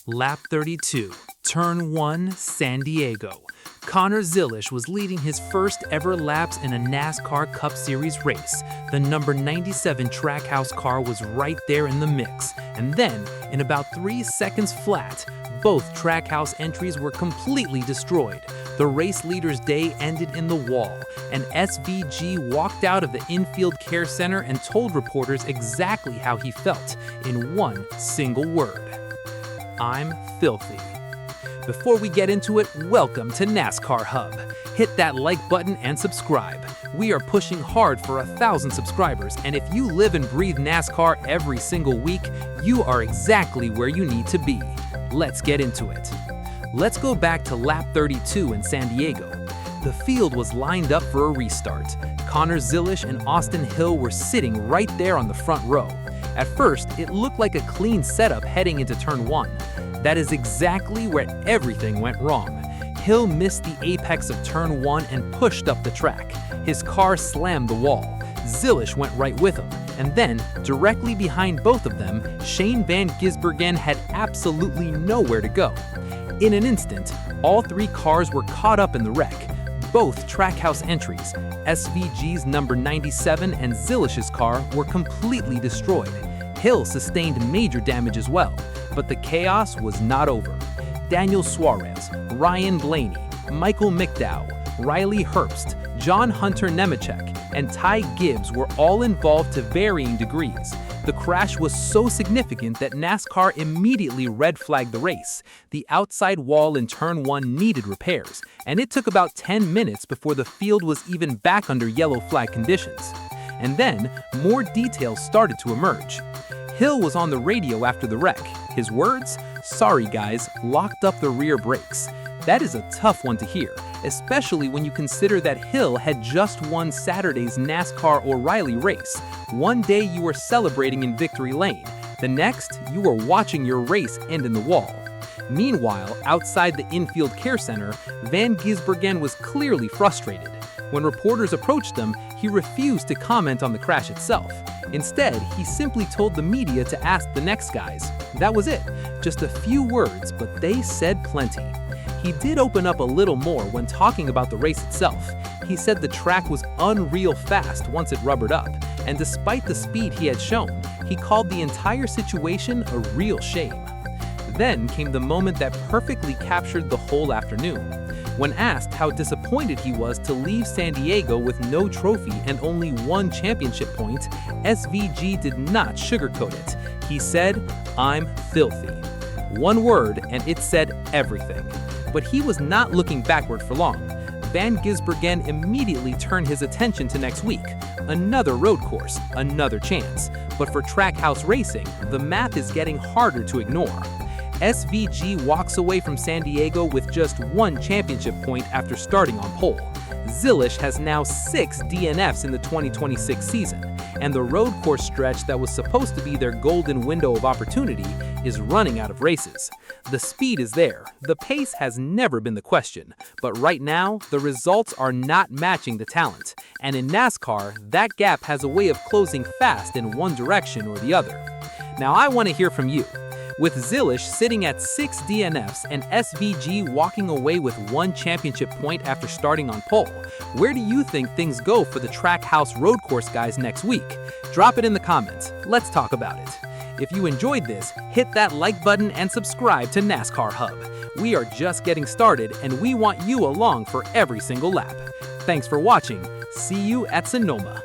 Lap 32, Turn 1, San Diego. Connor Zilisch was leading his first ever laps in a NASCAR Cup Series race. The number 97 Trackhouse car was right there in the mix. And then, in about 3 seconds flat, both Trackhouse entries were completely destroyed. The race leader's day ended in the wall, and SVG walked out of the infield care center and told reporters exactly how he felt, in one single word: "I'm filthy." Before we get into it, welcome to NASCAR Hub. Hit that like button and subscribe. We are pushing hard for 1,000 subscribers, and if you live and breathe NASCAR every single week, you are exactly where you need to be. Let's get into it. Let's go back to lap 32 in San Diego. The field was lined up for a restart. Connor Zilisch and Austin Hill were sitting right there on the front row. At first, it looked like a clean setup heading into turn 1. That is exactly where everything went wrong. Hill missed the apex of turn 1 and pushed up the track. His car slammed the wall. Zilisch went right with him. And then, directly behind both of them, Shane Van Gisbergen had absolutely nowhere to go. In an instant, all 3 cars were caught up in the wreck. Both Trackhouse entries, SVG's number 97 and Zilisch's car, were completely destroyed. Hill sustained major damage as well, but the chaos was not over. Daniel Suarez, Ryan Blaney, Michael McDowell, Riley Herbst, John Hunter Nemechek, and Ty Gibbs were all involved to varying degrees. The crash was so significant that NASCAR immediately red flagged the race. The outside wall in turn 1 needed repairs, and it took about 10 minutes before the field was even back under yellow flag conditions. And then, more details started to emerge. Hill was on the radio after the wreck. His words? "Sorry guys, locked up the rear brakes." That is a tough one to hear, especially when you consider that Hill had just won Saturday's NASCAR O'Reilly race. One day you were celebrating in victory lane, the next you were watching your race end in the wall. Meanwhile, outside the infield care center, Van Gisbergen was clearly frustrated. When reporters approached him, he refused to comment on the crash itself. Instead, he simply told the media to ask the next guys. That was it, just a few words, but they said plenty. He did open up a little more when talking about the race itself. He said the track was unreal fast once it rubbered up, and despite the speed he had shown, he called the entire situation a real shame. Then came the moment that perfectly captured the whole afternoon. When asked how disappointed he was to leave San Diego with no trophy and only 1 championship point, SVG did not sugarcoat it. He said, "I'm filthy." One word, and it said everything. But he was not looking backward for long. Van Gisbergen immediately turned his attention to next week. Another road course, another chance. But for Trackhouse Racing, the math is getting harder to ignore. SVG walks away from San Diego with just 1 championship point after starting on pole. Zilisch has now 6 DNFs in the 2026 season, and the road course stretch that was supposed to be their golden window of opportunity is running out of races. The speed is there, the pace has never been the question, but right now, the results are not matching the talent. And in NASCAR, that gap has a way of closing fast in one direction or the other. Now I want to hear from you. With Zilisch sitting at 6 DNFs and SVG walking away with 1 championship point after starting on pole, where do you think things go for the Trackhouse road course guys next week? Drop it in the comments. Let's talk about it. If you enjoyed this, hit that like button and subscribe to NASCAR Hub. We are just getting started and we want you along for every single lap. Thanks for watching. See you at Sonoma.